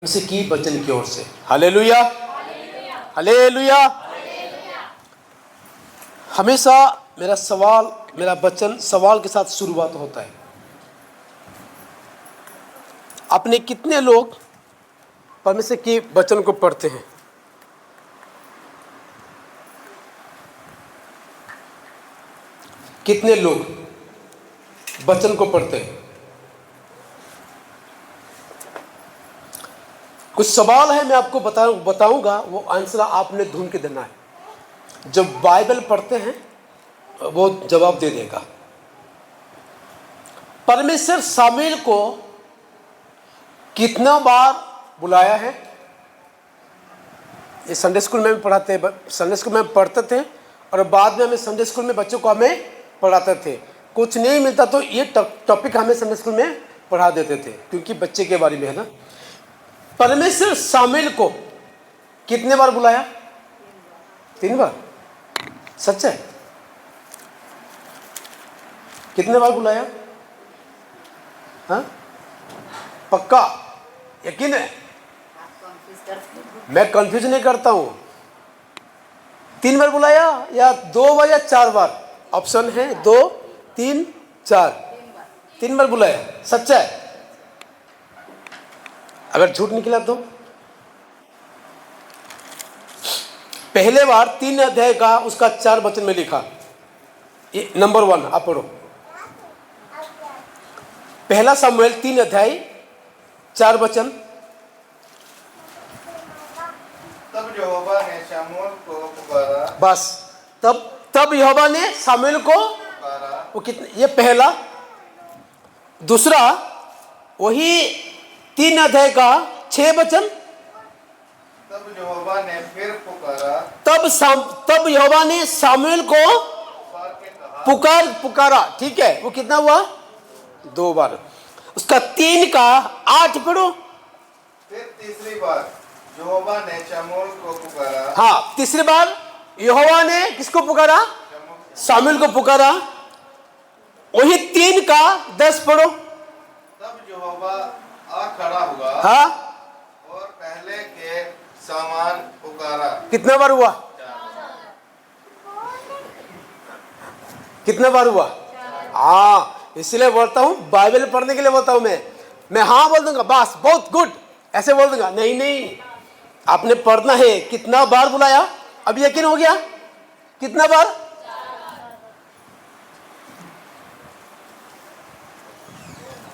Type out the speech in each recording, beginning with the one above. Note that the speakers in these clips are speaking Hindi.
से की वचन की ओर से। Hallelujah, hallelujah. हमेशा मेरा वचन सवाल के साथ शुरुआत होता है। अपने कितने लोग परमेश्वर की वचन को पढ़ते हैं? कितने लोग वचन को पढ़ते हैं? कुछ सवाल है, मैं आपको बताऊंगा, वो आंसर आपने ढूंढ के देना है। जब बाइबल पढ़ते हैं वो जवाब दे देगा। परमेश्वर शामूएल को कितना बार बुलाया है? ये संडे स्कूल में भी पढ़ाते हैं, संडे स्कूल में पढ़ते थे और बाद में हमें संडे स्कूल में बच्चों को हमें पढ़ाते थे। कुछ नहीं मिलता तो ये टॉपिक हमें संडे स्कूल में पढ़ा देते थे, क्योंकि बच्चे के बारे में है ना। परमेश्वर शामूएल को कितने बार बुलाया? 3 बार। सच है? कितने बार बुलाया? हाँ, पक्का यकीन है? मैं कंफ्यूज नहीं करता हूं। 3 बार बुलाया या 2 बार या 4 बार? ऑप्शन है 2, 3, 4। 3 बार बुलाया। सच्चा है? अगर झूठ निकला तो? पहले बार 3 अध्याय का उसका 4 वचन में लिखा। ये नंबर 1 आप पढ़ो। पहला शमूएल 3 अध्याय 4 वचन। तब यहोवा ने शमूएल को पुकारा। बस, तब यहोवा ने शमूएल को पुकारा। वो कितने? ये पहला। दूसरा वही 3 अध्याय का 6 वचन। तब यहोवा ने फिर पुकारा। तब यहोवा ने शमूएल को पुकारा। ठीक है, वो कितना हुआ? 2 बार। उसका 3 का 8 पढ़ो। फिर तीसरी बार यहोवा ने शमूएल को पुकारा। हाँ, तीसरी बार यहोवा ने किसको पुकारा? शमूएल को पुकारा। वही 3 का 10 पढ़ो। तब यहोवा आ खड़ा हुआ। हाँ, और पहले के समान पुकारा। कितना बार हुआ? कितना बार हुआ? हाँ, इसलिए बोलता हूं, बाइबल पढ़ने के लिए बोलता हूं। मैं हाँ बोल दूंगा, बस बहुत गुड ऐसे बोल दूंगा। नहीं, आपने पढ़ना है। कितना बार बुलाया? अब यकीन हो गया? कितना बार?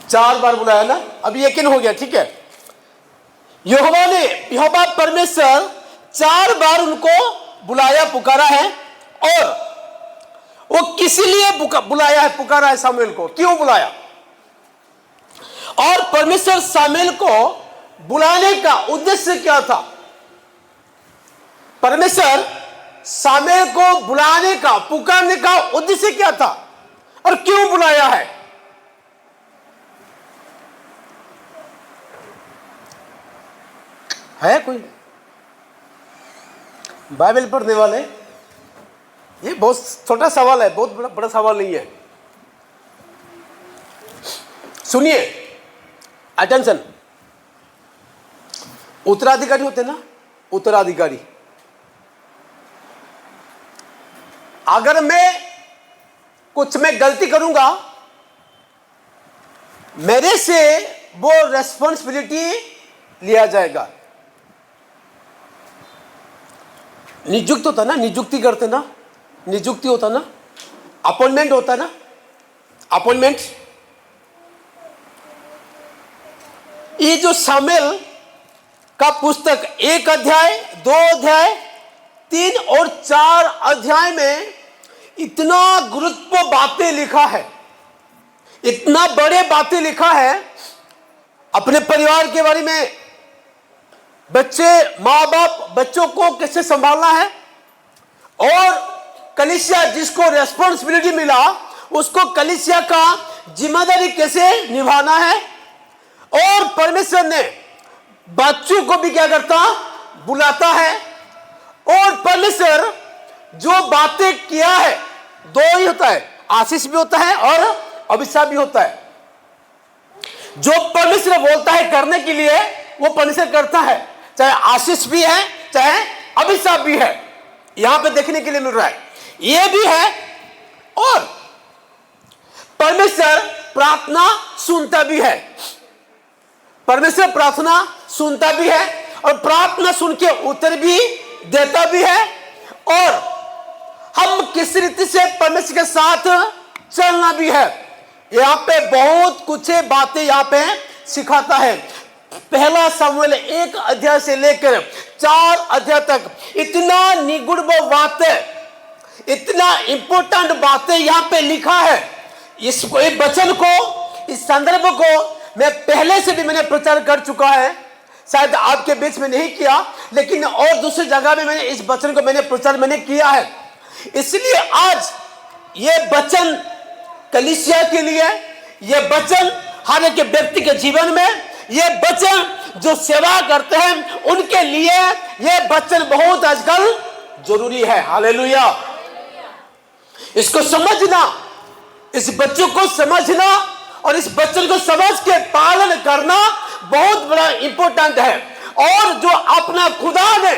4 बार बुलाया ना? अब यकीन हो गया। ठीक है, यहोवा परमेश्वर 4 बार उनको बुलाया, पुकारा है। और वो किस लिए बुलाया है, पुकारा है शमूएल को? क्यों बुलाया? और परमेश्वर शमूएल को बुलाने का उद्देश्य क्या था? परमेश्वर शमूएल को बुलाने का, पुकारने का उद्देश्य क्या था और क्यों बुलाया है? है कोई बाइबल पढ़ने वाले? ये बहुत छोटा सवाल है, बहुत बड़ा सवाल नहीं है। सुनिए, अटेंशन। उत्तराधिकारी होते ना, उत्तराधिकारी। अगर मैं कुछ में गलती करूंगा, मेरे से वो रेस्पॉन्सिबिलिटी लिया जाएगा। नियुक्त होता ना, नियुक्ति करते ना, नियुक्ति होता ना, अपॉइंटमेंट होता ना, अपॉइंटमेंट। ये जो शमूएल का पुस्तक 1 अध्याय, 2 अध्याय, 3 और 4 अध्याय में इतना गुरुत्व बातें लिखा है, इतना बड़े बातें लिखा है। अपने परिवार के बारे में, बच्चे, माँ बाप, बच्चों को कैसे संभालना है, और कलीसिया जिसको रेस्पॉन्सिबिलिटी मिला उसको कलीसिया का जिम्मेदारी कैसे निभाना है। और परमेश्वर ने बच्चों को भी क्या करता? बुलाता है। और परमेश्वर जो बातें किया है, 2 ही होता है, आशीष भी होता है और अभिशाप भी होता है। जो परमेश्वर बोलता है करने के लिए, वो परमेश्वर करता है, चाहे आशीष भी है चाहे अभिशाप भी है, यहां पे देखने के लिए मिल रहा है। ये भी है, और परमेश्वर प्रार्थना सुनता भी है। परमेश्वर प्रार्थना सुनता भी है और प्रार्थना सुन के उत्तर भी देता भी है, और हम किस रीति से परमेश्वर के साथ चलना भी है। यहाँ पे बहुत कुछ बातें यहाँ पे सिखाता है। पहला शमूएल 1 अध्याय से लेकर 4 अध्याय तक इतना निगुण बातें, इतना इंपॉर्टेंट बातें यहाँ पे लिखा है। इस वचन को, इस संदर्भ को मैं पहले से भी मैंने प्रचार कर चुका है, शायद आपके बीच में नहीं किया, लेकिन और दूसरी जगह में मैंने इस वचन को प्रचार किया है। इसलिए आज ये वचन कलीसिया के लिए, ये वचन हर एक व्यक्ति के जीवन में, ये वचन जो सेवा करते हैं उनके लिए ये वचन बहुत आजकल जरूरी है। हालेलुया। इसको समझना, इस बच्चों को समझना और इस बच्चों को समझ के पालन करना बहुत बड़ा इंपॉर्टेंट है। और जो अपना खुदा ने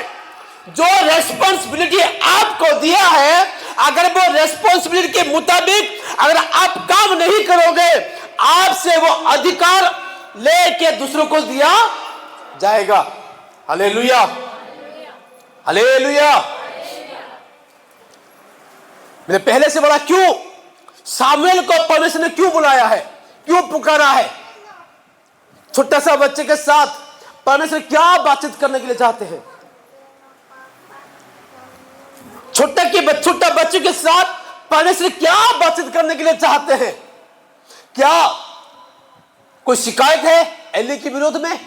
जो रेस्पॉन्सिबिलिटी आपको दिया है, अगर वो रेस्पॉन्सिबिलिटी के मुताबिक अगर आप काम नहीं करोगे, आपसे वो अधिकार लेके दूसरों को दिया जाएगा। Hallelujah, hallelujah. मैंने पहले से बोला, क्यों सामुएल को परमेश्वर ने क्यों बुलाया है, क्यों पुकारा है। छोटा सा बच्चे के साथ परमेश्वर क्या बातचीत करने के लिए चाहते हैं। छोटा बच्चे के साथ परमेश्वर क्या बातचीत करने के लिए चाहते हैं। क्या कोई शिकायत है एली के विरोध में?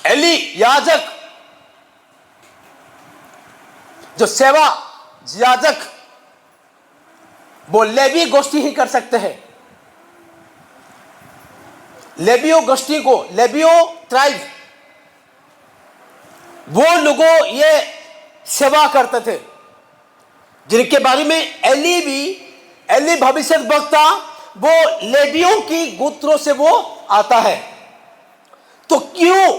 एली याजक, जो सेवा याजक, वो लेवी गोष्ठी ही कर सकते हैं। लेवियो गोष्ठी को, लेवियो ट्राइब, वो लोगों ये सेवा करते थे, जिनके बारे में एली भविष्यद्वक्ता वो लेवियों की गोत्रों से वो आता है। तो क्यों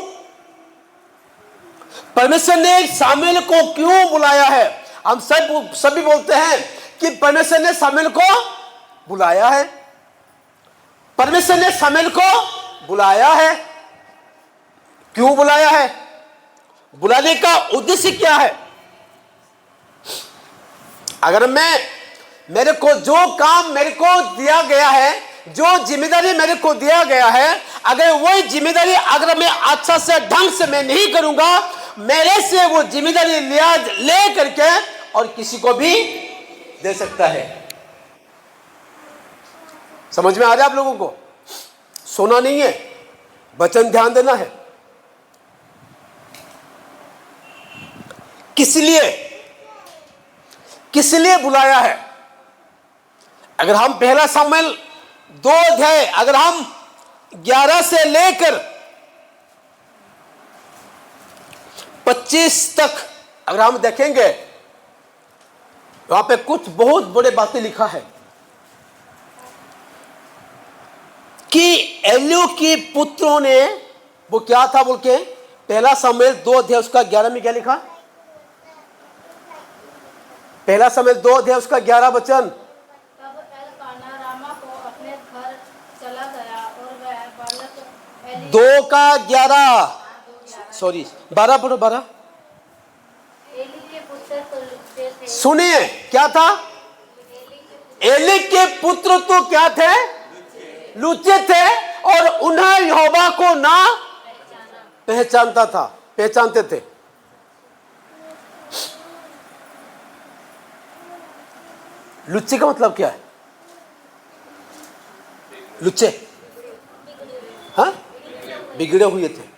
परमेश्वर ने सामुएल को क्यों बुलाया है? हम सभी बोलते हैं कि परमेश्वर ने सामुएल को बुलाया है, परमेश्वर ने सामुएल को बुलाया है। क्यों बुलाया है? बुलाने का उद्देश्य क्या है? अगर मेरे को जो काम मेरे को दिया गया है, जो जिम्मेदारी मेरे को दिया गया है, अगर वही जिम्मेदारी अगर मैं अच्छा से ढंग से मैं नहीं करूंगा, मेरे से वो जिम्मेदारी ले करके और किसी को भी दे सकता है। समझ में आ रहा है आप लोगों को? सोना नहीं है, वचन ध्यान देना है। किस लिए बुलाया है? अगर हम पहला शमूएल 2 अध्याय अगर हम 11 से लेकर 25 तक अगर हम देखेंगे, वहां पे कुछ बहुत बड़े बातें लिखा है कि एलियू की पुत्रों ने वो क्या था बोल के। पहला शमूएल 2 अध्याय उसका 11 में क्या लिखा? पहला शमूएल 2 अध्याय उसका 11 वचन। तब एलकाना रामा को अपने घर चला गया और वह बालक 2 का 11, सॉरी 12 पढ़ो 12। एली के पुत्र तो लुच्चे थे। सुनिए क्या था? एली के पुत्र तो क्या थे? लुच्चे थे, और उन्हें यहोवा को ना पहचानते थे। लुच्चे का मतलब क्या है? लुच्चे, हाँ, बिगड़े हुए थे।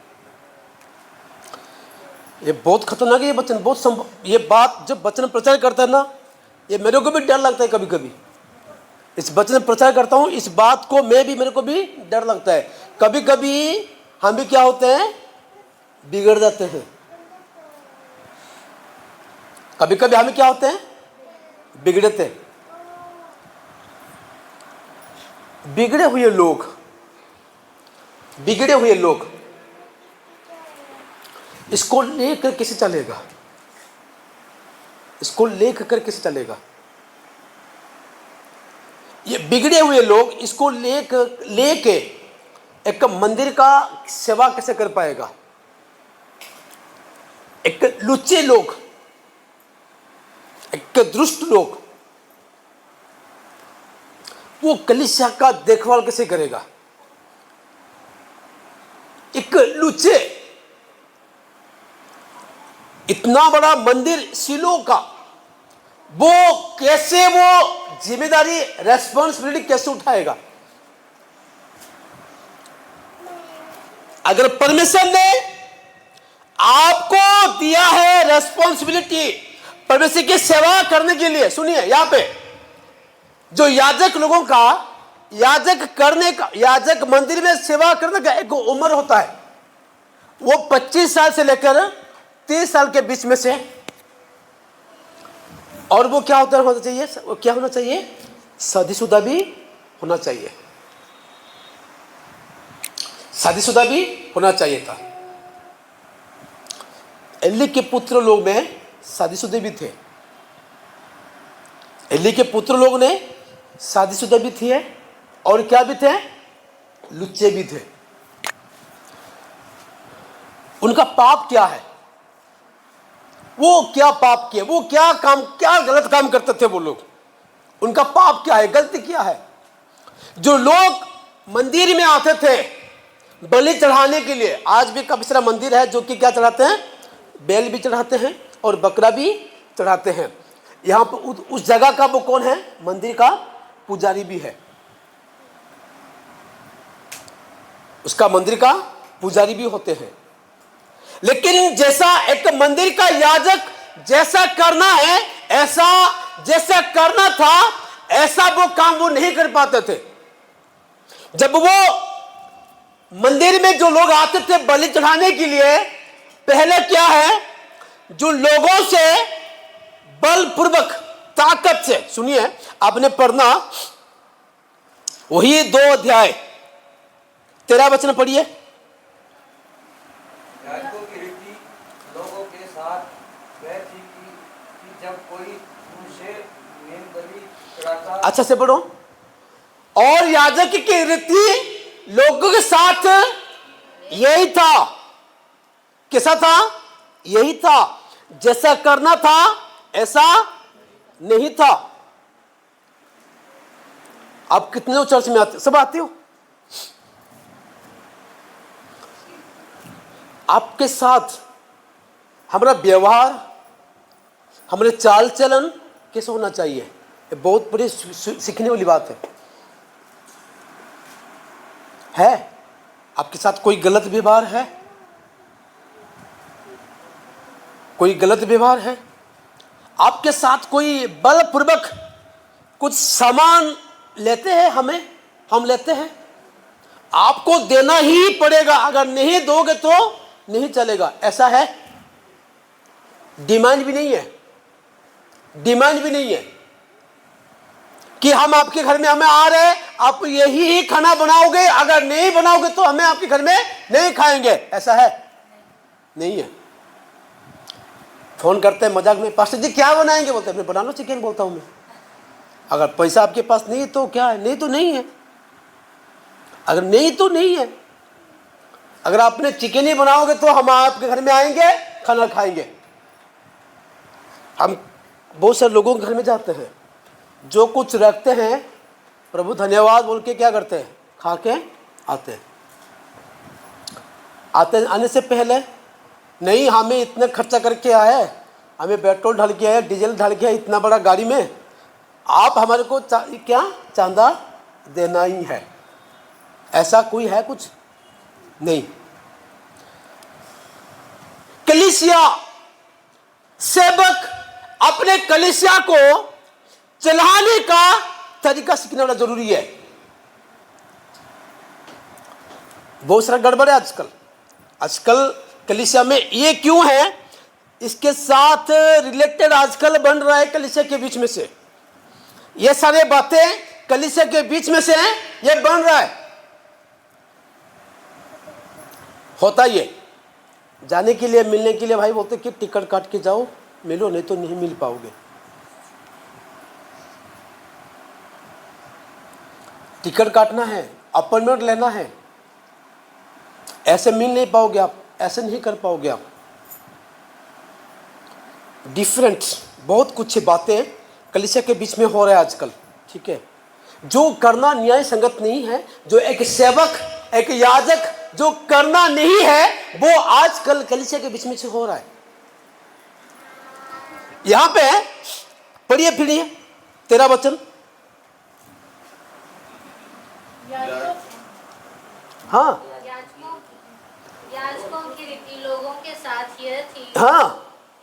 ये बहुत खतरनाक है ये वचन, ये बात जब वचन प्रचार करता है ना, ये मेरे को भी डर लगता है। कभी कभी इस वचन प्रचार करता हूं, इस बात को मेरे को भी डर लगता है। कभी कभी हम भी क्या होते हैं, बिगड़ जाते हैं। कभी कभी हम क्या होते हैं, बिगड़ते। बिगड़े हुए लोग बिगड़े हुए लोग, इसको लेकर कैसे चलेगा? इसको लेकर कैसे चलेगा? ये बिगड़े हुए लोग इसको लेके एक मंदिर का सेवा कैसे कर पाएगा? एक लुच्चे लोग, एक दुष्ट लोग, वो कलीसिया का देखभाल कैसे करेगा? एक लुच्चे इतना बड़ा मंदिर शिलो का, वो कैसे वो जिम्मेदारी, रेस्पॉन्सिबिलिटी कैसे उठाएगा? अगर परमेश्वर ने आपको दिया है रेस्पॉन्सिबिलिटी परमेश्वर की सेवा करने के लिए, सुनिए यहां पे जो याजक लोगों का, याजक मंदिर में सेवा करने का एक उम्र होता है, वो 25 साल से लेकर 30 साल के बीच में से। और वो क्या होना चाहिए? वो क्या होना चाहिए? शादीशुदा भी होना चाहिए, शादीशुदा भी होना चाहिए था। एली के पुत्र लोग में शादीशुदा भी थे, एली के पुत्र लोग ने शादीशुदा भी थे और क्या भी थे? लुच्चे भी थे। उनका पाप क्या है? वो क्या पाप किए? वो क्या गलत काम करते थे वो लोग? उनका पाप क्या है? गलती क्या है? जो लोग मंदिर में आते थे बलि चढ़ाने के लिए, आज भी काफी सारा मंदिर है जो कि क्या चढ़ाते हैं? बैल भी चढ़ाते हैं और बकरा भी चढ़ाते हैं। यहां पर उस जगह का वो कौन है? मंदिर का पुजारी भी है, उसका मंदिर का पुजारी भी होते हैं। लेकिन जैसा एक मंदिर का याजक जैसा करना है, ऐसा जैसा करना था, ऐसा वो काम वो नहीं कर पाते थे। जब वो मंदिर में जो लोग आते थे बलि चढ़ाने के लिए, पहले क्या है? जो लोगों से बलपूर्वक, ताकत से, सुनिए आपने पढ़ना वही 2 अध्याय 13 वचन पढ़िए। याजकों की रीति लोगों के साथ वह थी कि जब कोई उनसे मेल बलि चढ़ाता। अच्छा से पढ़ो। और याजक की रीति लोगों के साथ यही था। कैसा था? यही था। जैसा करना था ऐसा नहीं था। आप कितने लोग चर्च में आते? सब आते हो? आपके साथ हमारा व्यवहार, हमारे चाल चलन कैसे होना चाहिए? ये बहुत बड़ी सीखने वाली बात है। आपके साथ कोई गलत व्यवहार है? कोई गलत व्यवहार है? आपके साथ कोई बलपूर्वक कुछ सामान लेते हैं? हम लेते हैं? आपको देना ही पड़ेगा, अगर नहीं दोगे तो नहीं चलेगा, ऐसा है? डिमांड भी नहीं है, डिमांड भी नहीं है कि हम आपके घर में हमें आ रहे, आप यही खाना बनाओगे, अगर नहीं बनाओगे तो हमें आपके घर में नहीं खाएंगे, ऐसा है? नहीं है। फोन करते हैं मजाक में, पास्टर जी क्या बनाएंगे? बोलते हैं बना लो चिकन। बोलता हूं मैं, अगर पैसा आपके पास नहीं है तो क्या है? नहीं तो नहीं है। अगर नहीं तो नहीं है। अगर आपने चिकन ही बनाओगे तो हम आपके घर में आएंगे, खाना खाएंगे। हम बहुत सारे लोगों के घर में जाते हैं, जो कुछ रखते हैं प्रभु धन्यवाद बोल के क्या करते हैं? खा के आते हैं। आने से पहले नहीं, हमें इतने खर्चा करके आए, हमें पेट्रोल ढल के आए, डीजल ढल के आए, इतना बड़ा गाड़ी में, आप हमारे को क्या चांदा देना ही है? ऐसा कोई है? कुछ नहीं। कलीसिया सेवक अपने कलीसिया को चलाने का तरीका सीखना बड़ा जरूरी है। बहुत सारा गड़बड़ है आजकल कलीसिया में। ये क्यों है? इसके साथ रिलेटेड आजकल बन रहा है कलीसिया के बीच में से, ये सारे बातें कलीसिया के बीच में से हैं, ये बन रहा है। होता ये जाने के लिए, मिलने के लिए भाई बोलते कि टिकट काट के जाओ, मिलो, नहीं तो नहीं मिल पाओगे। टिकट काटना है, अपॉइंटमेंट लेना है, ऐसे मिल नहीं पाओगे आप, ऐसे नहीं कर पाओगे आप। डिफरेंट बहुत कुछ बातें कलीसिया के बीच में हो रहा है आजकल, ठीक है। जो करना न्याय संगत नहीं है, जो एक सेवक, एक याजक जो करना नहीं है, वो आजकल कलीसिया के बीच में से हो रहा है। यहां पे पढ़िए फिरिए 13 वचन। हाँ याजकों की रीति लोगों के साथ यह थी हाँ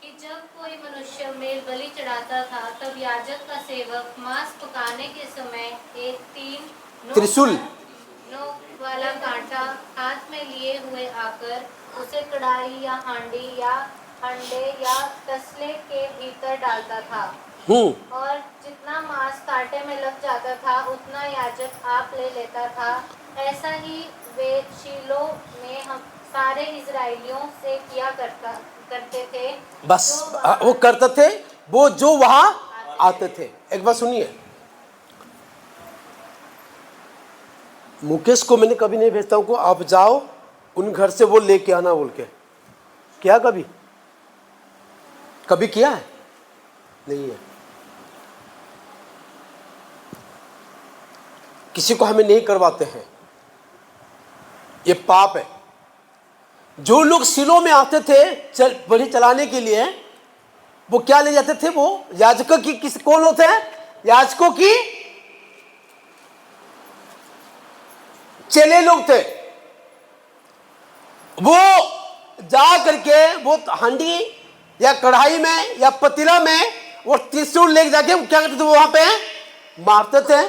कि जब कोई मनुष्य मेल बलि चढ़ाता था, तब याजक का सेवक मांस पकाने के समय एक 3 त्रिशूल नोक वाला कांटा हाथ में लिए हुए आकर उसे कढ़ाई या हांडी या अंडे या तसले के भीतर डालता था, और जितना मांस कांटे में लग जाता था उतना याजक आप ले लेता था। ऐसा ही वे शीलो में हम सारे इजराइलियों से किया करते थे। बस वो करते थे, वो जो वहां आते थे। एक बात सुनिए, मुकेश को मैंने कभी नहीं भेजता हूं को आप जाओ उन घर से वो लेके आना बोल के, क्या कभी कभी किया है? नहीं है। किसी को हमें नहीं करवाते हैं, ये पाप है। जो लोग सिलो में आते थे बलि चलाने के लिए, वो क्या ले जाते थे? वो याजकों की किस कौन होते हैं? याजकों की चेले लोग थे। वो जा करके वो हांडी या कढ़ाई में या पतीला में वो त्रिशूल लेके जाके क्या करते थे? वो वहां पे मारते थे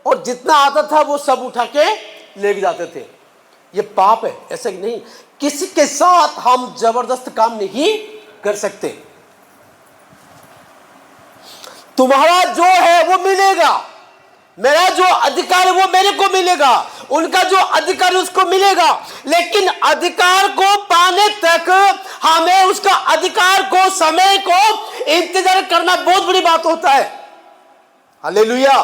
और जितना आता था वो सब उठा के लेके जाते थे। ये पाप है, ऐसा ही नहीं। किसी के साथ हम जबरदस्त काम नहीं कर सकते। तुम्हारा जो है वो मिलेगा, मेरा जो अधिकार है वो मेरे को मिलेगा, उनका जो अधिकार है उसको मिलेगा। लेकिन अधिकार को पाने तक हमें उसका अधिकार को, समय को इंतजार करना बहुत बड़ी बात होता है। हालेलुया।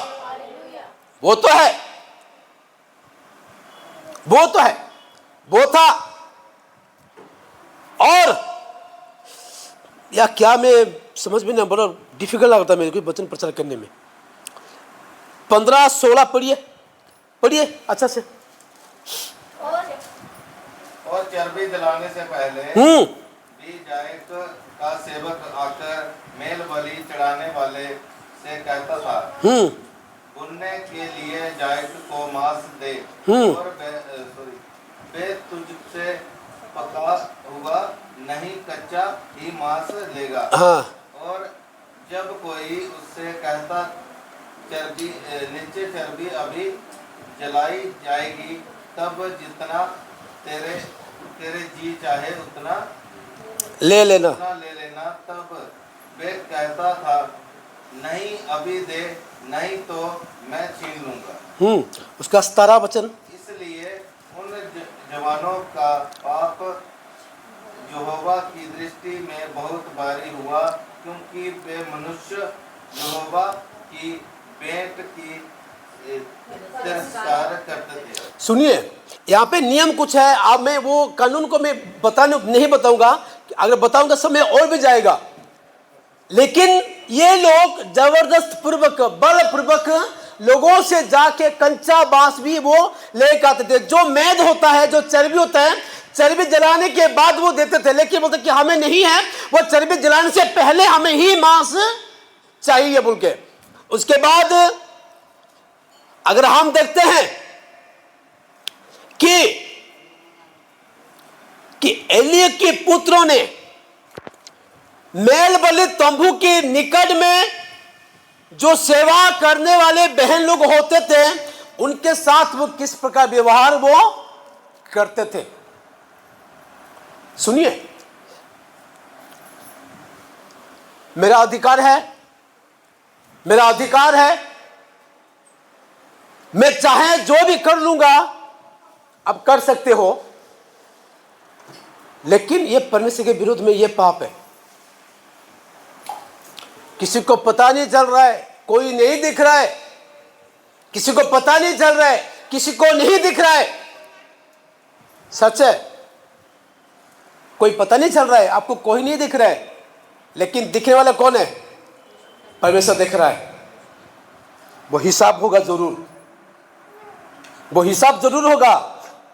वो तो है, वो तो है, वो था। और या क्या, मैं समझ में नहीं, बड़ा डिफिकल्ट लगता है मेरे को वचन प्रचार करने में। 15-16 पढ़िए, पढ़िए अच्छा से। और चर्बी जलाने से पहले भी याजक का सेवक आकर मेल बलि चढ़ाने वाले से कहता था, भुनने के लिए याजक को मांस दे, और वे तुझसे पका हुआ नहीं कच्चा ही मांस लेगा। और जब कोई उससे कहता चर्बी नीचे चर्बी अभी जलाई जाएगी, तब जितना तेरे जी चाहे उतना ले लेना, तब वे कहता था, नहीं अभी दे, नहीं तो मैं छीन लूंगा। उसका 17 वचन। इसलिए उन जवानों का पाप यहोवा की दृष्टि में बहुत भारी हुआ, क्योंकि वे मनुष्य यहोवा की भेंट की तिरस्कार करते थे। सुनिए, यहाँ पे नियम कुछ है। अब मैं वो कानून को मैं नहीं बताऊंगा, अगर बताऊंगा समय और भी जाएगा। लेकिन ये लोग जबरदस्त पूर्वक, बल पूर्वक लोगों से जाके कंचा बांस भी वो लेकर आते थे। जो मैद होता है, जो चर्बी होता है, चर्बी जलाने के बाद वो देते थे। लेकिन बोलते कि हमें नहीं है, वो चर्बी जलाने से पहले हमें ही मांस चाहिए बोल के। उसके बाद अगर हम देखते हैं कि एली के पुत्रों ने मेल बलि तंबू के निकट में जो सेवा करने वाले बहन लोग होते थे, उनके साथ वो किस प्रकार व्यवहार वो करते थे। सुनिए, मेरा अधिकार है, मेरा अधिकार है, मैं चाहे जो भी कर लूंगा। अब कर सकते हो, लेकिन ये परमेश्वर के विरुद्ध में ये पाप है। किसी को पता नहीं चल रहा है, कोई नहीं दिख रहा है, किसी को पता नहीं चल रहा है, किसी को नहीं दिख रहा है। सच है, कोई पता नहीं चल रहा है, आपको कोई नहीं दिख रहा है, लेकिन दिखने वाला कौन है? परमेश्वर दिख रहा है। वो हिसाब होगा जरूर, वो हिसाब जरूर होगा।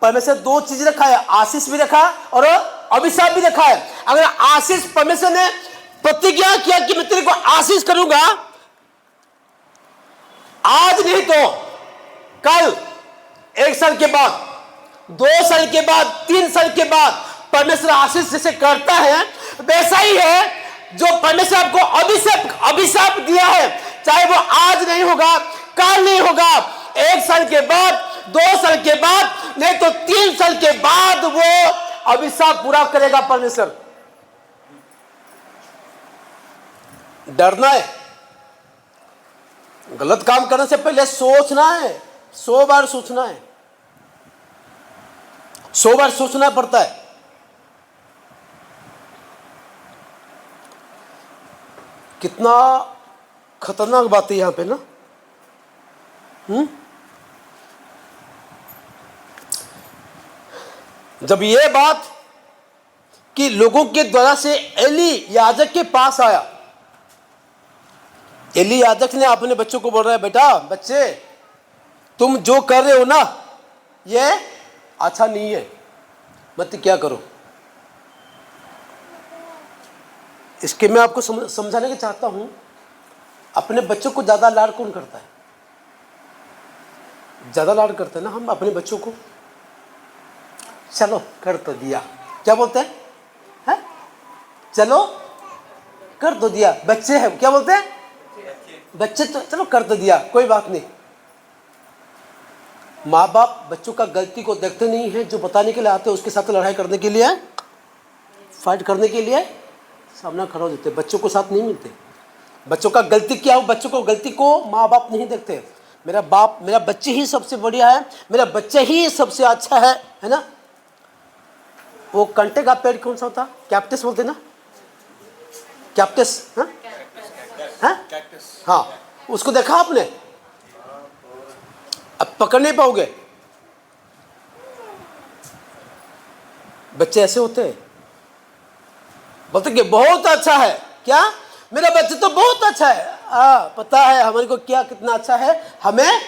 परमेश्वर दो चीज रखा है, आशीष भी रखा और अभिशाप भी रखा है। अगर आशीष, परमेश्वर ने प्रतिज्ञा किया कि मैं तेरे को आशीष करूंगा, आज नहीं तो कल, 1 साल के बाद, 2 साल के बाद, 3 साल के बाद परमेश्वर आशीष जैसे करता है, वैसा ही है जो परमेश्वर आपको अभिशाप दिया है। चाहे वो आज नहीं होगा, कल नहीं होगा, 1 साल के बाद, 2 साल के बाद, नहीं तो 3 साल के बाद वो अभिशाप पूरा करेगा परमेश्वर। डरना है, गलत काम करने से पहले सोचना है, 100 बार सोचना है, 100 बार सोचना पड़ता है। कितना खतरनाक बात है यहां पे ना। जब ये बात कि लोगों के द्वारा से एली याजक के पास आया, एली याजक ने अपने बच्चों को बोल रहा है, बेटा, बच्चे, तुम जो कर रहे हो ना ये अच्छा नहीं है, मत क्या करो। इसके मैं आपको समझाने के चाहता हूं, अपने बच्चों को ज्यादा लाड कौन करता है? ज्यादा लाड करते हैं ना हम अपने बच्चों को। चलो कर तो दिया, क्या बोलते हैं? है? चलो कर तो दिया, बच्चे हैं, क्या बोलते हैं? बच्चे तो चलो कर तो दिया, कोई बात नहीं। माँ बाप बच्चों का गलती को देखते नहीं है, जो बताने के लिए आते हैं उसके साथ लड़ाई करने के लिए, फाइट करने के लिए सामना खड़ा हो जाते, बच्चों को साथ नहीं मिलते। बच्चों का गलती क्या हो, बच्चों को गलती को माँ बाप नहीं देखते। मेरा बाप, मेरा बच्चे ही सबसे बढ़िया है, मेरा बच्चा ही सबसे अच्छा है ना। वो कंटे का पेड़ कौन सा होता? कैक्टस बोलते ना, कैक्टस। हाँ, उसको देखा आपने? अब पकड़ नहीं पाओगे। बच्चे ऐसे होते हैं, बोलते कि बहुत अच्छा है, क्या मेरा बच्चा तो बहुत अच्छा है। पता है हमारे को क्या कितना अच्छा है, हमें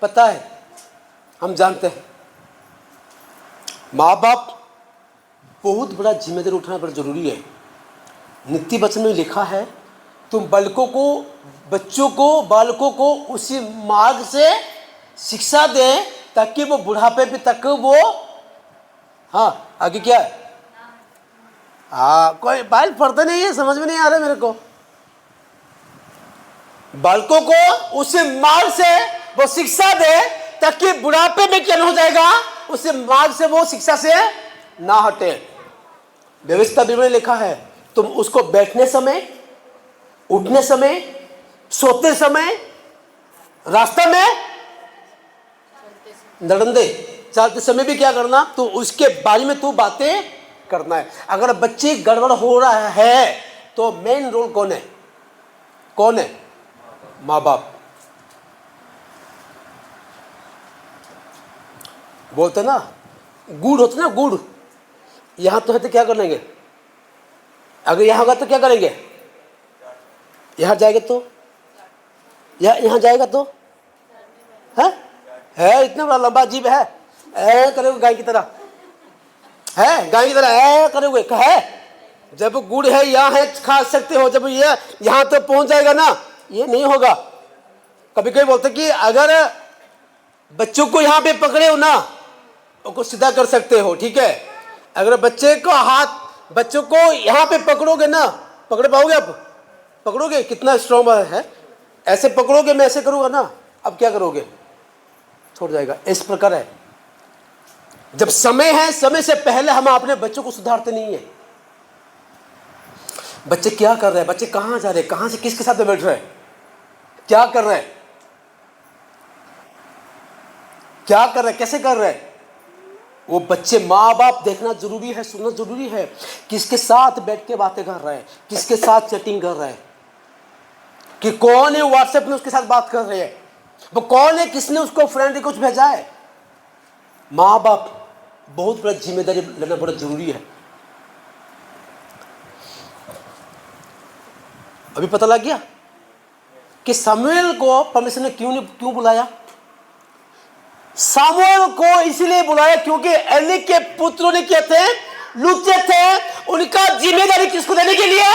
पता है, हम जानते हैं। माँ बाप बहुत बड़ा जिम्मेदारी उठाना बड़ा जरूरी है। नीति वचन में लिखा है, तुम बच्चों को उसी मार्ग से शिक्षा दे ताकि वो बुढ़ापे पे तक वो, हाँ आगे क्या है? कोई बाल पढ़ता नहीं है, समझ में नहीं आ रहा मेरे को। बालकों को उसी मार्ग से वो शिक्षा दे ताकि बुढ़ापे में क्या हो जाएगा, उसी मार्ग से वो शिक्षा से ना हटे। व्यवस्था में लिखा है, तुम उसको बैठने समय, उठने समय, सोते समय, रास्ते में, नड़ंदे चलते समय भी क्या करना, तो उसके बारे में तू बातें करना है। अगर बच्चे गड़बड़ हो रहा है तो मेन रोल कौन है? कौन है? माँ बाप। बोलते ना गुड़ होते ना, गुड़ यहां तो है तो क्या कर लेंगे? अगर यहां होगा तो क्या करेंगे? यहां जाएगा तो, यहां जाएगा तो है इतना बड़ा लंबा जीभ है, करोगे गाय की तरह, है गाय की तरह करोगे, है। जब गुड़ है यहाँ है, खा सकते हो, जब ये यहाँ तो पहुंच जाएगा ना, ये नहीं होगा। कभी कभी बोलते कि अगर बच्चों को यहाँ पे पकड़े हो ना, उसको सीधा कर सकते हो, ठीक है। अगर बच्चे को बच्चों को यहाँ पे पकड़ोगे ना, पकड़ पाओगे आप? पकड़ोगे? कितना स्ट्रॉन्ग है, ऐसे पकड़ोगे, मैं ऐसे करूँगा ना, अब क्या करोगे? छोड़ जाएगा। इस प्रकार है, जब समय है, समय से पहले हम अपने बच्चों को सुधारते नहीं है। बच्चे क्या कर रहे हैं, बच्चे कहां जा रहे हैं, कहां से किसके साथ बैठ रहे हैं, क्या कर रहे हैं, क्या कर रहे हैं, कैसे कर रहे हैं, वो बच्चे, माँ बाप देखना जरूरी है, सुनना जरूरी है, किसके साथ बैठ के बातें कर रहे हैं, किसके साथ चैटिंग कर रहे हैं, कि कौन है व्हाट्सएप में उसके साथ बात कर रहे हैं, वो कौन है, किसने उसको फ्रेंड रिक्वेस्ट भेजा है। माँ बाप बहुत बड़ा जिम्मेदारी लेना बड़ा जरूरी है। अभी पता लग गया कि सामुएल को परमेश्वर ने क्यों बुलाया। सामुएल को इसलिए बुलाया क्योंकि एली के पुत्रों ने क्या थे, लुच्चे थे। उनका जिम्मेदारी किसको देने के लिए,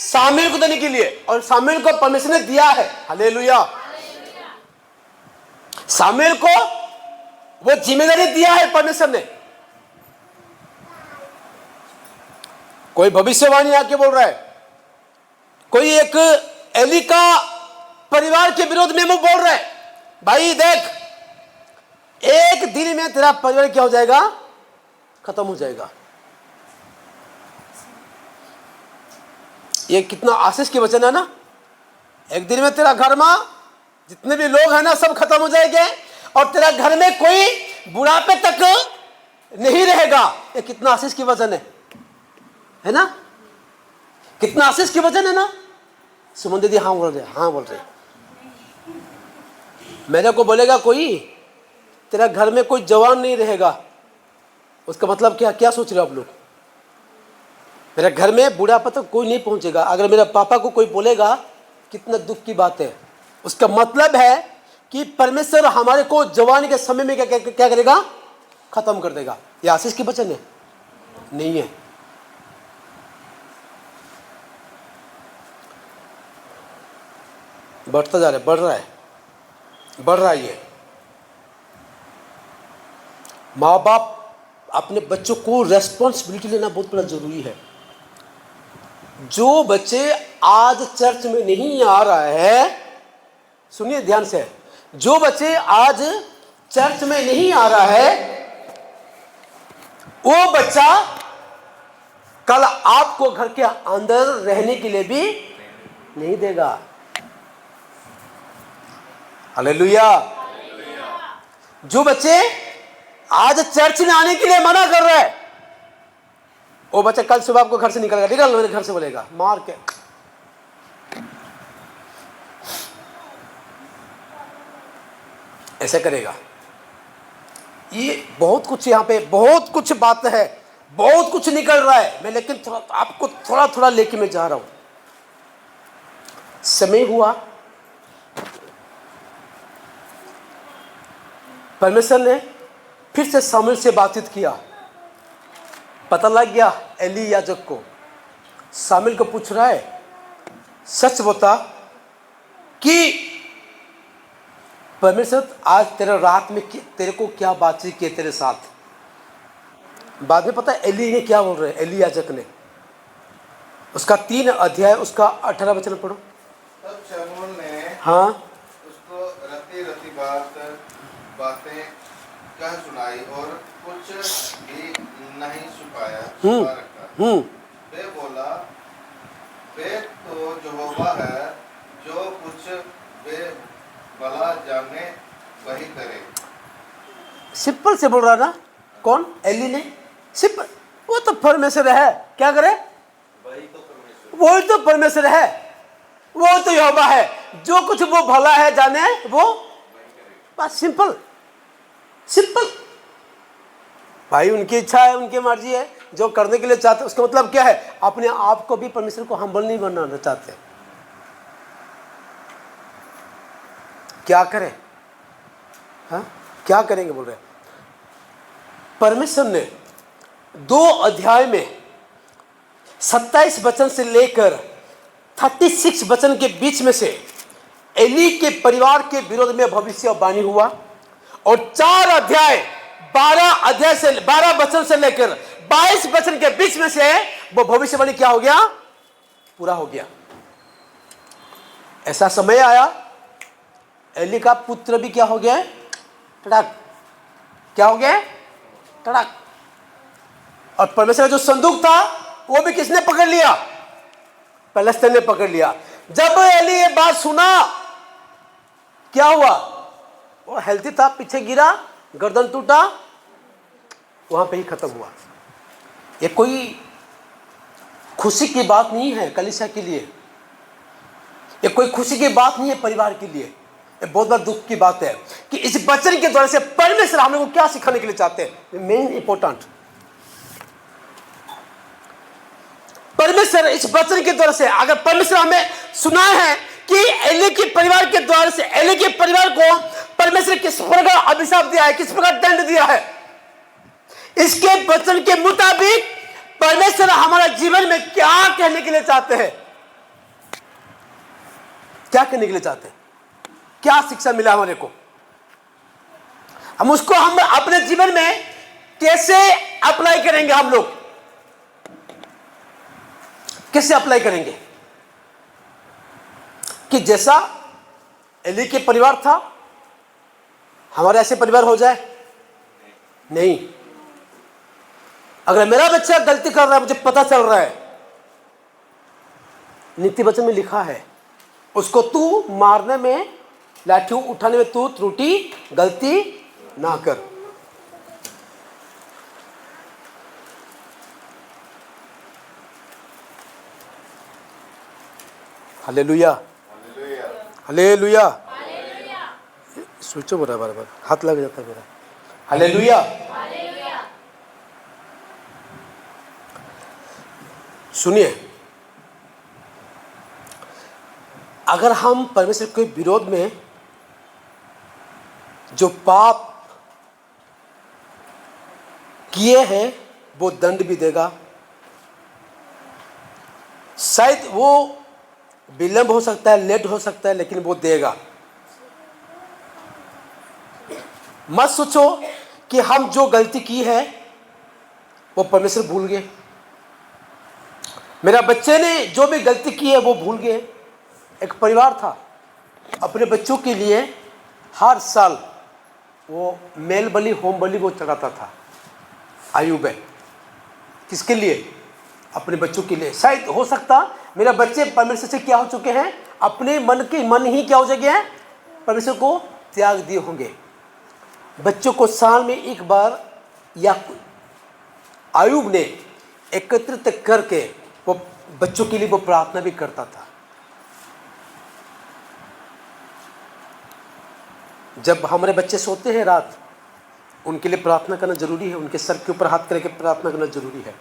सामुएल को देने के लिए, और सामुएल को परमेश्वर ने दिया है। हालेलुया। सामुएल को वो जिम्मेदारी दिया है परमेश्वर ने। कोई भविष्यवाणी आके बोल रहा है, कोई एक एली का परिवार के विरोध में वो बोल रहा है, भाई देख एक दिन में तेरा परिवार क्या हो जाएगा, खत्म हो जाएगा। ये कितना आशीष के वचन है ना। एक दिन में तेरा घर में जितने भी लोग हैं ना सब खत्म हो जाएंगे और तेरा घर में कोई बुढ़ापे तक नहीं रहेगा। ये कितना आशीष की वचन है ना, कितना आशीष की वचन है ना। सुमन दीदी हाँ बोल रहे, हाँ बोल रहे। मेरे को बोलेगा कोई तेरा घर में कोई जवान नहीं रहेगा, उसका मतलब क्या, क्या सोच रहे हो आप लोग। मेरे घर में बुढ़ापा तक कोई नहीं पहुंचेगा। अगर मेरे पापा को कोई बोलेगा कितना दुख की बात है, उसका मतलब है कि परमेश्वर हमारे को जवानी के समय में क्या करेगा, खत्म कर देगा। ये आशीष की वचन है नहीं है। बढ़ता जा रहा है, बढ़ रहा है। ये माँ बाप अपने बच्चों को रेस्पॉन्सिबिलिटी लेना बहुत बड़ा जरूरी है। जो बच्चे आज चर्च में नहीं आ रहा है, सुनिए ध्यान से, जो बच्चे आज चर्च में नहीं आ रहा है वो बच्चा कल आपको घर के अंदर रहने के लिए भी नहीं देगा। हालेलुया। जो बच्चे आज चर्च में आने के लिए मना कर रहे हैं, वो बच्चा कल सुबह आपको घर से निकल मेरे घर से बोलेगा मार के। ऐसे करेगा। ये बहुत कुछ यहाँ पे, बहुत कुछ बात है, बहुत कुछ निकल रहा है। मैं लेकिन थोड़ा आपको थोड़ा लेके मैं जा रहा हूं। समय हुआ, परमेश्वर ने फिर से सामुएल से बातचीत किया। पता लग गया एली याजक को। सामुएल को पूछ रहा है, सच बता कि परमेश्वर आज तेरे रात में तेरे को क्या बातचीत की तेरे साथ। बाद में पता है एली ने क्या बोल रहे हैं, एली याजक ने। उसका 3 अध्याय उसका 18 वचन पढ़ो। तब शमूएल ने हाँ उसको रती बातें कह सुनाई और कुछ भी नहीं छुपा रखा। वे बोला, वे तो यहोवा है, जो कुछ वे भला जाने वही करे। सिंपल से बोल रहा ना। कौन, एली ने। सिंपल, वो तो परमेश्वर है, क्या करे, वही तो परमेश्वर है, वो तो यहोवा है, जो कुछ वो भला है जाने वो। बस सिंपल भाई, उनकी इच्छा है, उनकी मर्जी है, जो करने के लिए चाहते। उसका मतलब क्या है, अपने आप को भी परमेश्वर को हम्बल नहीं बनाना चाहते। क्या करें, हाँ क्या करेंगे बोल रहे। परमेश्वर ने 2 अध्याय में 27 वचन से लेकर 36 वचन के बीच में से एली के परिवार के विरोध में भविष्यवाणी हुआ, और 4 अध्याय 12 वचन से लेकर 22 वचन के बीच में से वो भविष्यवाणी क्या हो गया, पूरा हो गया। ऐसा समय आया एली का पुत्र भी क्या हो गया, टड़क, क्या हो गया, टड़क। और परमेश्वर का जो संदूक था वो भी किसने पकड़ लिया, पलस्तीन ने पकड़ लिया। जब एली ये बात सुना, क्या हुआ, वो हेल्थी था, पीछे गिरा, गर्दन टूटा, वहां पे ही खत्म हुआ। ये कोई खुशी की बात नहीं है कलीसिया के लिए, ये कोई खुशी की बात नहीं है परिवार के लिए। ये बहुत बड़ा दुख की बात है कि इस वचन के द्वारा से परमेश्वर हम लोग को क्या सिखाने के लिए चाहते हैं। मेन इंपॉर्टेंट, परमेश्वर इस वचन के द्वारा से, अगर परमेश्वर हमें सुनाए हैं कि एली के परिवार के द्वारा से एली के परिवार को परमेश्वर किस प्रकार अभिशाप दिया है, किस प्रकार दंड दिया है, इसके वचन के मुताबिक परमेश्वर हमारा जीवन में क्या कहने के लिए चाहते हैं, क्या कहने के लिए चाहते हैं, क्या शिक्षा मिला हमारे को, हम उसको हम अपने जीवन में कैसे अप्लाई करेंगे, हम लोग कैसे अप्लाई करेंगे कि जैसा एली के परिवार था हमारा ऐसे परिवार हो जाए। नहीं, अगर मेरा बच्चा गलती कर रहा है, मुझे पता चल रहा है, नीति वचन में लिखा है उसको तू मारने में, लाठी उठाने में तू त्रुटि गलती ना कर। Hallelujah, hallelujah. स्विच ऑफ हो रहा है, बार बार हाथ लग जाता है मेरा। हालेलुया। सुनिए, अगर हम परमेश्वर के विरोध में जो पाप किए हैं वो दंड भी देगा। शायद वो विलंब हो सकता है, लेट हो सकता है, लेकिन वो देगा। मत सोचो कि हम जो गलती की है वो परमेश्वर भूल गए। मेरा बच्चे ने जो भी गलती की है वो भूल गए। एक परिवार था, अपने बच्चों के लिए हर साल वो मेल बलि, होम बलि वो चढ़ाता था। आयुब है, किसके लिए? अपने बच्चों के लिए। शायद हो सकता मेरा बच्चे परमेश्वर से क्या हो चुके हैं, अपने मन ही क्या हो चुके हैं, परमेश्वर को त्याग दिए होंगे। बच्चों को साल में एक बार या आयुब ने एकत्रित करके वो बच्चों के लिए वो प्रार्थना भी करता था। जब हमारे बच्चे सोते हैं रात, उनके लिए प्रार्थना करना जरूरी है। उनके सर के ऊपर हाथ करके प्रार्थना करना जरूरी है।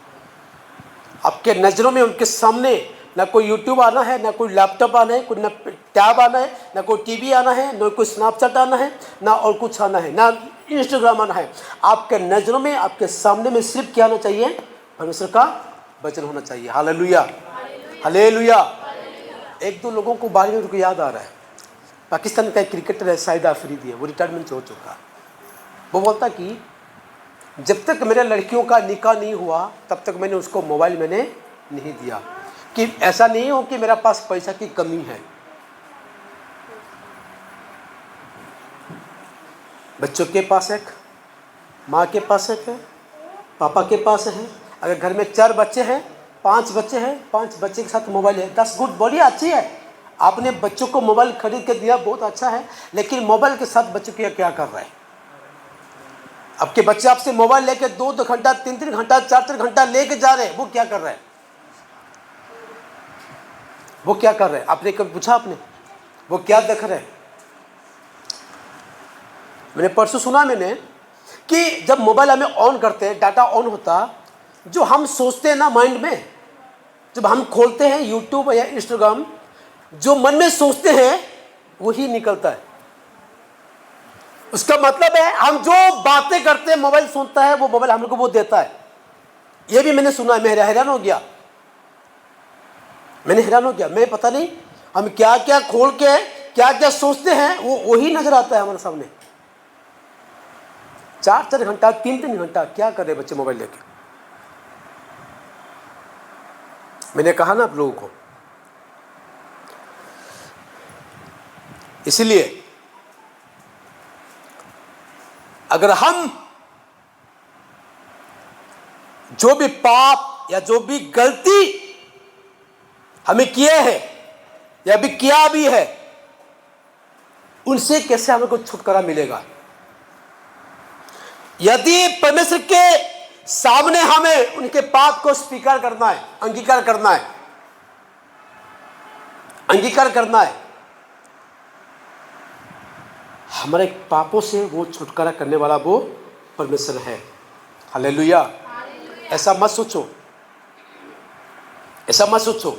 आपके नज़रों में उनके सामने ना कोई यूट्यूब आना है, ना कोई लैपटॉप आना है, कोई ना टैब आना है, ना कोई टीवी आना है, ना कोई स्नैपचैट आना है, ना और कुछ आना है, ना इंस्टाग्राम आना है। आपके नज़रों में, आपके सामने में सिर्फ क्या आना चाहिए? परमेश्वर का वचन होना चाहिए। Hallelujah, hallelujah. एक दो लोगों को बारे में उनको याद आ रहा है। पाकिस्तान का एक क्रिकेटर है शाहिद अफरीदी है, वो रिटायरमेंट हो चुका। वो बोलता कि जब तक मेरे लड़कियों का निकाह नहीं हुआ तब तक मैंने उसको मोबाइल मैंने नहीं दिया, कि ऐसा नहीं हो कि मेरा पास पैसा की कमी है। बच्चों के पास एक, माँ के पास एक है, पापा के पास है। अगर घर में 4 बच्चे हैं, 5 बच्चे हैं, 5 बच्चे के साथ मोबाइल है, 10 गुड, बढ़िया, अच्छी है। आपने बच्चों को मोबाइल खरीद के दिया, बहुत अच्छा है, लेकिन मोबाइल के साथ बच्चों के क्या कर रहा है? आपके बच्चे आपसे मोबाइल लेके 2-2 घंटा, 3-3 घंटा, 4-4 घंटा लेके जा रहे हैं, वो क्या कर रहे हैं? वो क्या कर रहे हैं? आपने कभी पूछा? आपने वो क्या देख रहे हैं? मैंने परसों सुना कि जब मोबाइल हमें ऑन करते हैं, डाटा ऑन होता, जो हम सोचते हैं ना माइंड में, जब हम खोलते हैं यूट्यूब या इंस्टाग्राम, जो मन में सोचते हैं वही निकलता है। उसका मतलब है हम जो बातें करते हैं, मोबाइल सुनता है, वो मोबाइल हम लोग को वो देता है। ये भी मैंने सुना है, मैं हैरान हो गया। मैं पता नहीं हम क्या क्या खोल के क्या क्या सोचते हैं, वो वही नजर आता है हमारे सामने। 4-4 घंटा, 3-3 घंटा क्या कर रहे बच्चे मोबाइल लेके? मैंने कहा ना आप लोगों को, इसलिए अगर हम जो भी पाप या जो भी गलती हमें किए हैं या भी किया भी है, उनसे कैसे हमें कुछ छुटकारा मिलेगा? यदि परमेश्वर के सामने हमें उनके पाप को स्वीकार करना है, अंगीकार करना है, अंगीकार करना है। हमारे पापों से वो छुटकारा करने वाला वो परमेश्वर है। हालेलुया। ऐसा मत सोचो, ऐसा मत सोचो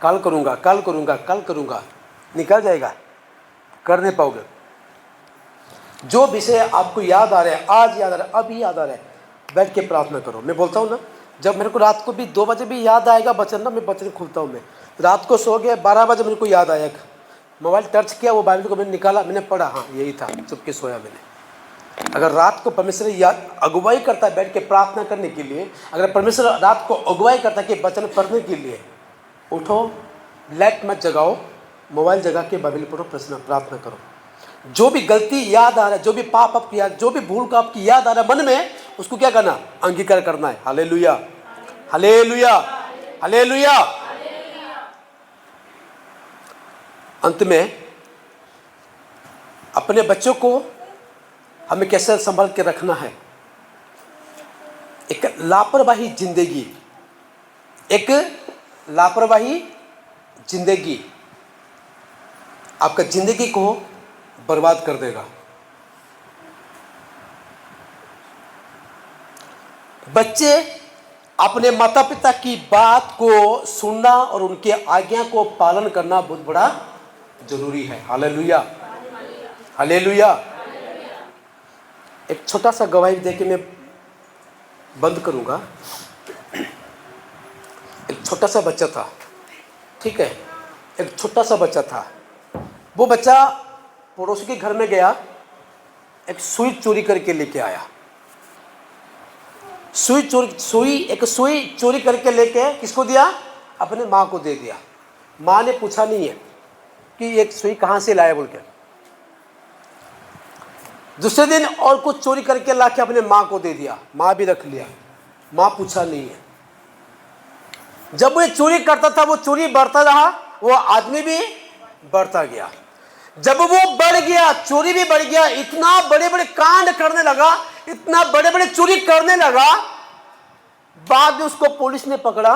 कल करूंगा, कल करूंगा, कल करूंगा, निकल जाएगा, कर नहीं पाओगे। जो विषय आपको याद आ रहा है, आज याद आ रहा है, अभी याद आ रहा है, बैठ के प्रार्थना करो। मैं बोलता हूँ ना, जब मेरे को रात को भी 2 बजे भी याद आएगा वचन ना, मैं वचन खोलता हूँ। मैं रात को सो गया, 12 बजे मेरे को याद आया, मोबाइल टच किया, वो बाइबल को मैंने निकाला, मैंने पढ़ा, हाँ यही था, चुपके सोया मैंने। अगर रात को परमेश्वर याद अगुवाई करता है बैठ के प्रार्थना करने के लिए, अगर परमेश्वर रात को अगुवाई करता है कि वचन पढ़ने के लिए, उठो, लाइट मत जगाओ, मोबाइल जगा के बाइबल पढ़ो, प्रार्थना करो। जो भी गलती याद आ रहा है, जो भी पाप आपकी याद, जो भी भूल का आपकी याद आ रहा है मन में, उसको क्या करना, अंगीकार करना है। Hallelujah, hallelujah, hallelujah. अंत में अपने बच्चों को हमें कैसे संभाल के रखना है। एक लापरवाही जिंदगी, एक लापरवाही जिंदगी आपका जिंदगी को बर्बाद कर देगा। बच्चे अपने माता पिता की बात को सुनना और उनके आज्ञा को पालन करना बहुत बड़ा जरूरी है। Hallelujah, hallelujah. एक छोटा सा गवाही दे के मैं बंद करूंगा। एक छोटा सा बच्चा था, ठीक है, एक छोटा सा बच्चा था। वो बच्चा पड़ोसी के घर में गया, एक सुई चोरी करके लेके आया। सुई चोरी करके लेके किसको दिया, अपने माँ को दे दिया। माँ ने पूछा नहीं है कि एक सुई कहाँ से लाया बोल के। दूसरे दिन और कुछ चोरी करके लाके अपने माँ को दे दिया, माँ भी रख लिया, माँ पूछा नहीं है। जब वो चोरी करता था, वो चोरी बढ़ता रहा, वो आदमी भी बढ़ता गया। जब वो बढ़ गया, चोरी भी बढ़ गया, इतना बड़े बड़े कांड करने लगा, इतना बड़े बड़े चोरी करने लगा। बाद में उसको पुलिस ने पकड़ा,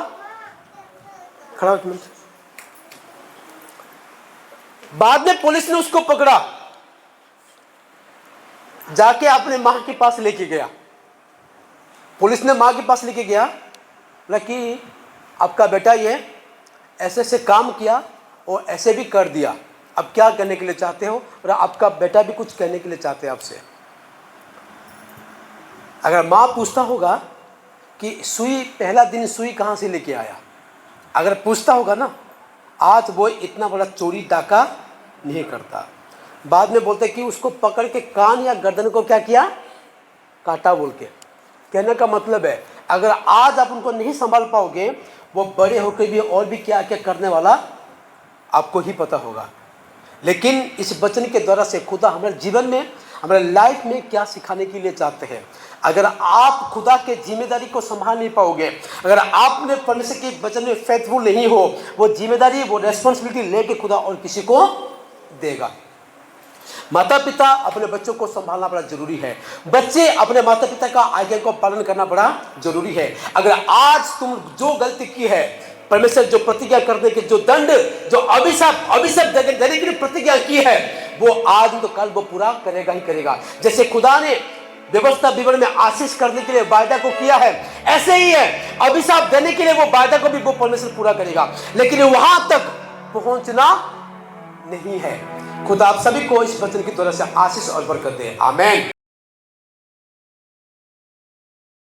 खड़ा एक मिनट, बाद में पुलिस ने उसको पकड़ा, जाके अपने मां के पास लेके गया। पुलिस ने मां के पास लेके गया, बोला कि आपका बेटा ये ऐसे ऐसे काम किया और ऐसे भी कर दिया, अब क्या करने के लिए चाहते हो। और आपका बेटा भी कुछ कहने के लिए चाहते हैं आपसे। अगर माँ पूछता होगा कि सुई, पहला दिन सुई कहाँ से लेके आया, अगर पूछता होगा ना, आज वो इतना बड़ा चोरी डाका नहीं करता। बाद में बोलते कि उसको पकड़ के कान या गर्दन को क्या किया, काटा बोल के। कहने का मतलब है, अगर आज आप उनको नहीं संभाल पाओगे, वो बड़े होकर भी और भी क्या क्या करने वाला आपको ही पता होगा। लेकिन इस वचन के द्वारा से खुदा हमारे जीवन में, हमारे लाइफ में क्या सिखाने के लिए चाहते हैं। अगर आप खुदा के जिम्मेदारी को संभाल नहीं पाओगे, अगर आपने परमेश्वर के वचन में फेथफुल नहीं हो, वो जिम्मेदारी, वो रेस्पॉन्सिबिलिटी लेके खुदा और किसी को देगा। माता पिता अपने बच्चों को संभालना बड़ा जरूरी है। बच्चे अपने माता पिता का आज्ञा को पालन करना बड़ा जरूरी है। अगर आज तुम जो गलती की है, परमेश्वर जो प्रतिज्ञा करने के, जो दंड, जो अभिशाप देने की प्रतिज्ञा की है, वो आज तो कल वो पूरा करेगा ही करेगा। जैसे खुदा ने व्यवस्था विवरण में आशीष करने के लिए वायदा को किया है, ऐसे ही है अभिशाप देने के लिए वो वायदा को भी वो परमेश्वर पूरा करेगा। लेकिन वहां तक पहुंचना नहीं है। खुदा आप सभी को इस वचन की तरह से आशीष और बरकत दे। आमीन।